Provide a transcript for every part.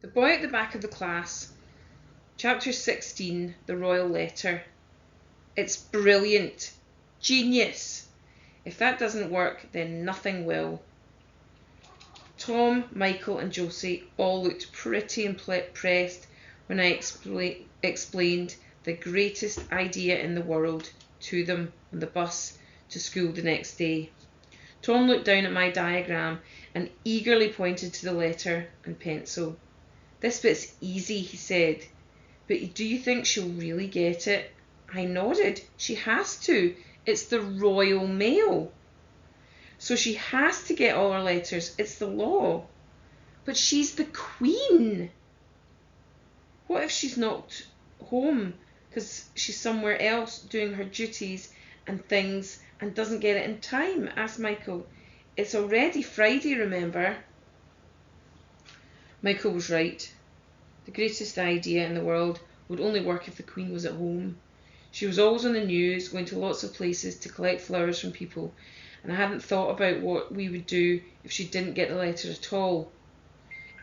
The boy at the back of the class. Chapter 16, The Royal Letter. It's brilliant. Genius. If that doesn't work, then nothing will. Tom, Michael and Josie all looked pretty impressed when I explained the greatest idea in the world to them on the bus to school the next day. Tom looked down at my diagram and eagerly pointed to the letter and pencil. "This bit's easy," he said, "but do you think she'll really get it?" I nodded. "She has to. It's the Royal Mail. So she has to get all her letters. It's the law." "But she's the Queen." "What if she's not home because she's somewhere else doing her duties and things and doesn't get it in time?" asked Michael. "It's already Friday, remember?" Michael was right. The greatest idea in the world would only work if the Queen was at home. She was always on the news, going to lots of places to collect flowers from people, and I hadn't thought about what we would do if she didn't get the letter at all.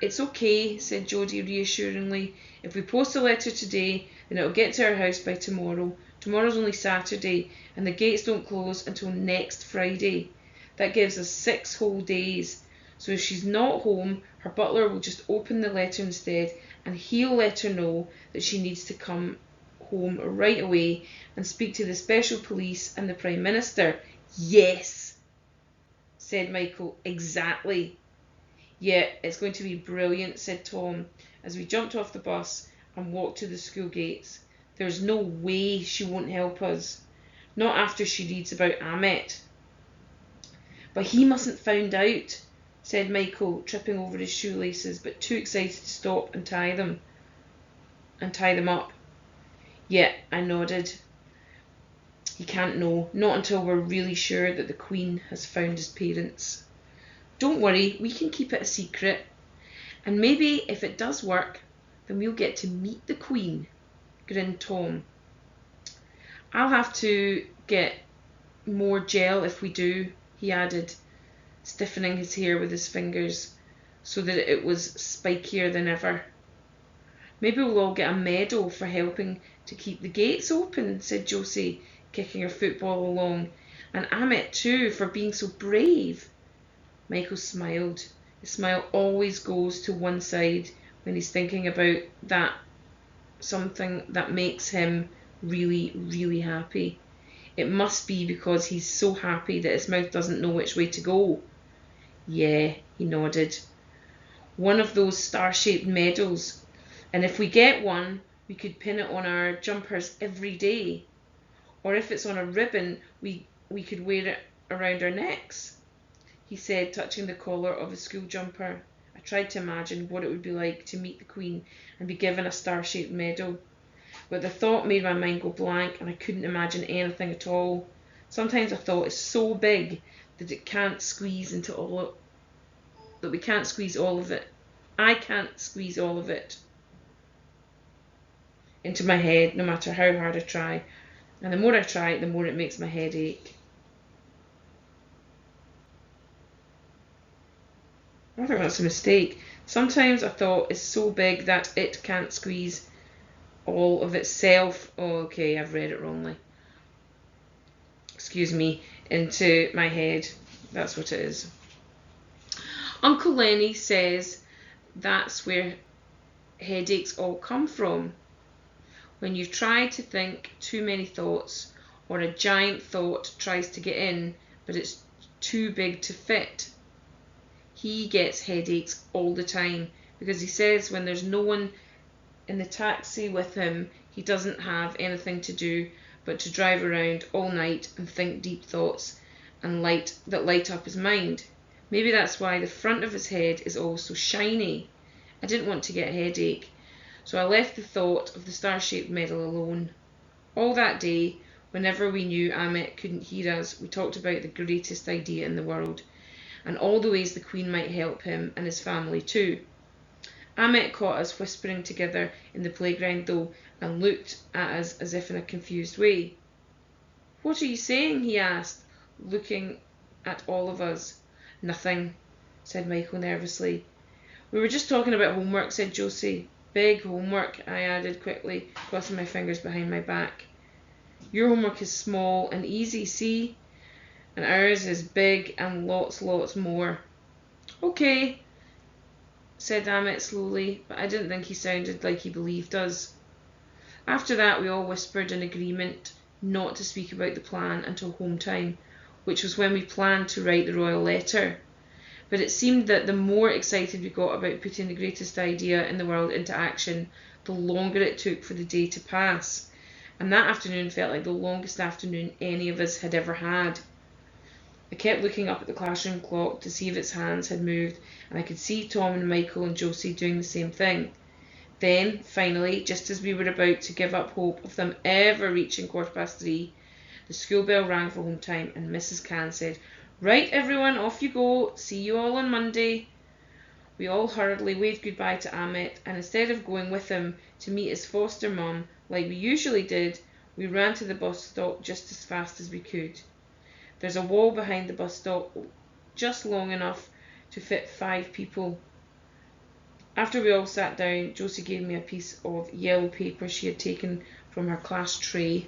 "It's okay," said Jodie reassuringly. "If we post the letter today, then it'll get to our house by tomorrow. Tomorrow's only Saturday, and the gates don't close until next Friday. That gives us 6 whole days. So if she's not home, her butler will just open the letter instead, and he'll let her know that she needs to come home right away and speak to the special police and the Prime Minister." "Yes," said Michael. "Exactly." "Yeah, it's going to be brilliant," said Tom, as we jumped off the bus and walked to the school gates. "There's no way she won't help us. Not after she reads about Ahmet." "But he mustn't find out," said Michael, tripping over his shoelaces, but too excited to stop and tie them up. "Yeah," I nodded. "He can't know, not until we're really sure that the Queen has found his parents." "Don't worry, we can keep it a secret. And maybe if it does work, then we'll get to meet the Queen," grinned Tom. "I'll have to get more gel if we do," he added, stiffening his hair with his fingers so that it was spikier than ever. "Maybe we'll all get a medal for helping to keep the gates open," said Josie, kicking her football along. "And Ahmet too, for being so brave." Michael smiled. His smile always goes to one side when he's thinking about something that makes him really, really happy. It must be because he's so happy that his mouth doesn't know which way to go. "Yeah," he nodded. "One of those star-shaped medals. And if we get one, we could pin it on our jumpers every day. Or if it's on a ribbon, we could wear it around our necks," he said, touching the collar of his school jumper. I tried to imagine what it would be like to meet the Queen and be given a star-shaped medal. But the thought made my mind go blank and I couldn't imagine anything at all. Sometimes a thought is so big that we can't squeeze all of it. I can't squeeze all of it into my head, no matter how hard I try. And the more I try, the more it makes my head ache. I think that's a mistake. Sometimes a thought is so big that it can't squeeze all of itself. Oh, okay, I've read it wrongly. Excuse me, into my head. That's what it is. Uncle Lenny says that's where headaches all come from. When you try to think too many thoughts, or a giant thought tries to get in, but it's too big to fit. He gets headaches all the time because he says when there's no one in the taxi with him, he doesn't have anything to do but to drive around all night and think deep thoughts and that light up his mind. Maybe that's why the front of his head is always so shiny. I didn't want to get a headache, so I left the thought of the star-shaped medal alone. All that day, whenever we knew Ahmet couldn't hear us, we talked about the greatest idea in the world, and all the ways the Queen might help him and his family too. Ahmet caught us whispering together in the playground though, and looked at us as if in a confused way. "What are you saying?" he asked, looking at all of us. "Nothing," said Michael nervously. We were just talking about homework, said Josie. Big homework, I added quickly, crossing my fingers behind my back. Your homework is small and easy, see? And ours is big and lots more. Okay, said Amit slowly, but I didn't think he sounded like he believed us. After that, we all whispered an agreement not to speak about the plan until home time, which was when we planned to write the royal letter. But it seemed that the more excited we got about putting the greatest idea in the world into action, the longer it took for the day to pass. And that afternoon felt like the longest afternoon any of us had ever had. I kept looking up at the classroom clock to see if its hands had moved, and I could see Tom and Michael and Josie doing the same thing. Then, finally, just as we were about to give up hope of them ever reaching 3:15, the school bell rang for home time, and Mrs. Cann said, "Right, everyone, off you go. See you all on Monday." We all hurriedly waved goodbye to Amit, and instead of going with him to meet his foster mum, like we usually did, we ran to the bus stop just as fast as we could. There's a wall behind the bus stop, just long enough to fit 5 people. After we all sat down, Josie gave me a piece of yellow paper she had taken from her class tray,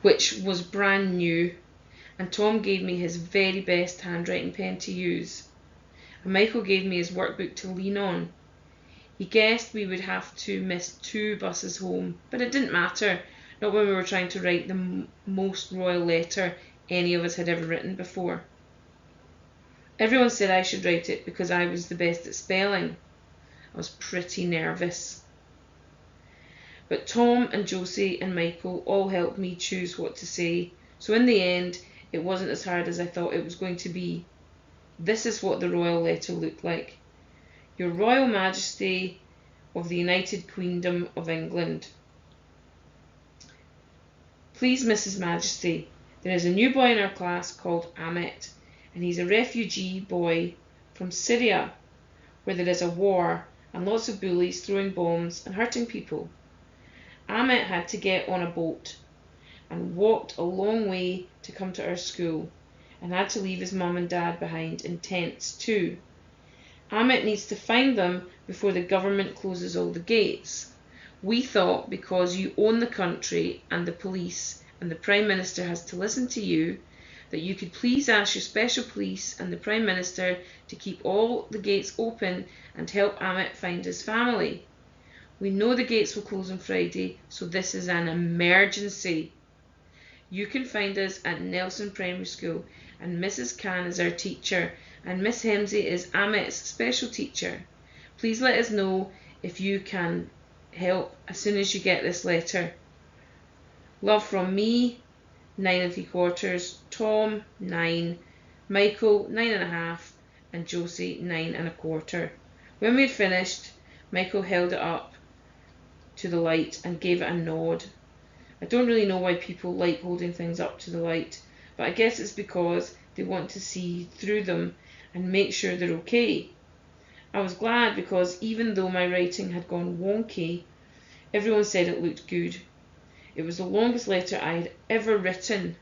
which was brand new, and Tom gave me his very best handwriting pen to use, and Michael gave me his workbook to lean on. He guessed we would have to miss 2 buses home, but it didn't matter, not when we were trying to write the most royal letter any of us had ever written before. Everyone said I should write it because I was the best at spelling. I was pretty nervous. But Tom and Josie and Michael all helped me choose what to say, so in the end it wasn't as hard as I thought it was going to be. This is what the royal letter looked like. Your Royal Majesty of the United Queendom of England. Please, Mrs. Majesty, there is a new boy in our class called Amit, and he's a refugee boy from Syria, where there is a war and lots of bullies throwing bombs and hurting people. Amit had to get on a boat and walked a long way to come to our school, and had to leave his mum and dad behind in tents too. Amit needs to find them before the government closes all the gates. We thought because you own the country and the police and the Prime Minister has to listen to you, that you could please ask your special police and the Prime Minister to keep all the gates open and help Amit find his family. We know the gates will close on Friday, so this is an emergency. You can find us at Nelson Primary School, and Mrs. Cann is our teacher, and Miss Hemsey is Amit's special teacher. Please let us know if you can help as soon as you get this letter. Love from me, 9 3/4, Tom 9, Michael 9 1/2, and Josie 9 1/4. When we had finished, Michael held it up to the light and gave it a nod. I don't really know why people like holding things up to the light, but I guess it's because they want to see through them and make sure they're okay. I was glad because even though my writing had gone wonky, everyone said it looked good. It was the longest letter I had ever written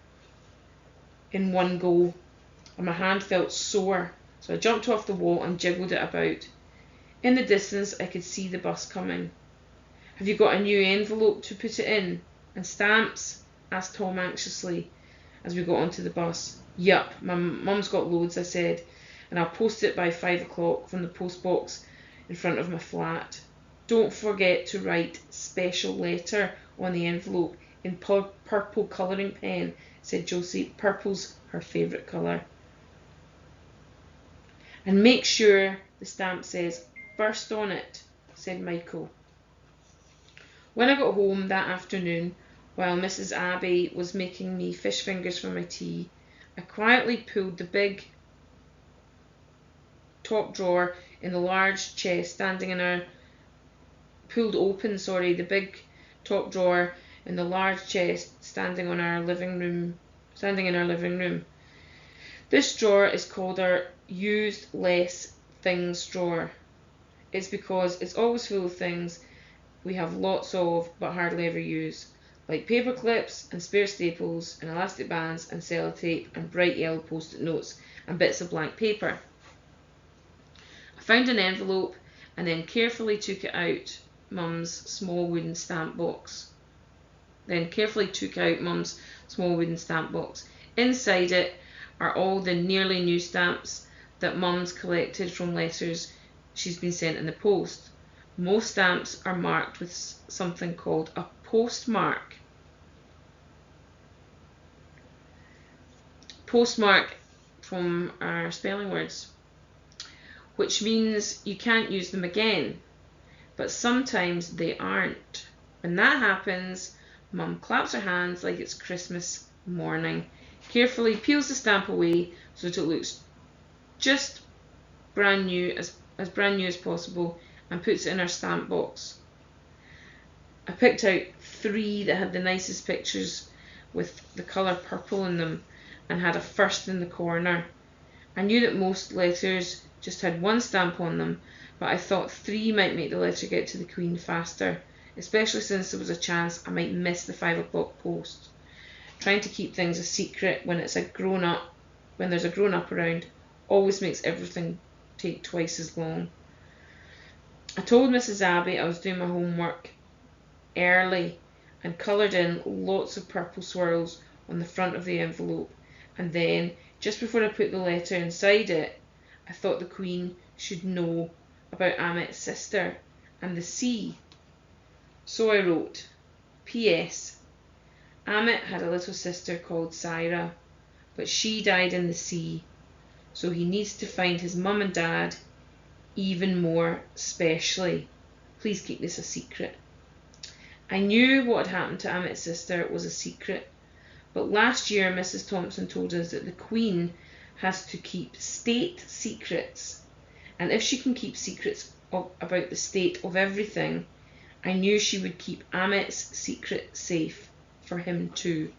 in one go, and my hand felt sore, so I jumped off the wall and jiggled it about. In the distance I could see the bus coming. "Have you got a new envelope to put it in? And stamps?" asked Tom anxiously as we got onto the bus. "Yup, my mum's got loads," I said, "and I'll post it by 5 o'clock from the post box in front of my flat." "Don't forget to write special letter on the envelope in purple colouring pen," said Josie. Purple's her favourite colour. "And make sure the stamp says first on it," said Michael. When I got home that afternoon, while Mrs. Abbey was making me fish fingers for my tea, I quietly pulled the big top drawer in the large chest standing in our the big top drawer in the large chest standing in our living room. This drawer is called our used less things drawer. It's because it's always full of things we have lots of but hardly ever use, like paper clips and spare staples and elastic bands and sellotape and bright yellow post-it notes and bits of blank paper. found an envelope and then carefully took it out Mum's small wooden stamp box. Inside it are all the nearly new stamps that Mum's collected from letters she's been sent in the post. Most stamps are marked with something called a postmark. Postmark from our spelling words, which means you can't use them again. But sometimes they aren't. When that happens, Mum claps her hands like it's Christmas morning, carefully peels the stamp away so that it looks just brand new, as brand new as possible, and puts it in her stamp box. I picked out 3 that had the nicest pictures with the colour purple in them and had a first in the corner. I knew that most letters just had 1 stamp on them, but I thought 3 might make the letter get to the Queen faster, especially since there was a chance I might miss the 5 o'clock post. Trying to keep things a secret when there's a grown-up around always makes everything take twice as long. I told Mrs. Abbey I was doing my homework early and coloured in lots of purple swirls on the front of the envelope, and then, just before I put the letter inside it, I thought the Queen should know about Amit's sister and the sea. So I wrote, P.S. Amit had a little sister called Syra, but she died in the sea, so he needs to find his mum and dad even more specially. Please keep this a secret. I knew what had happened to Amit's sister was a secret, but last year Mrs. Thompson told us that the Queen has to keep state secrets, and if she can keep secrets about the state of everything, I knew she would keep Amit's secret safe for him too.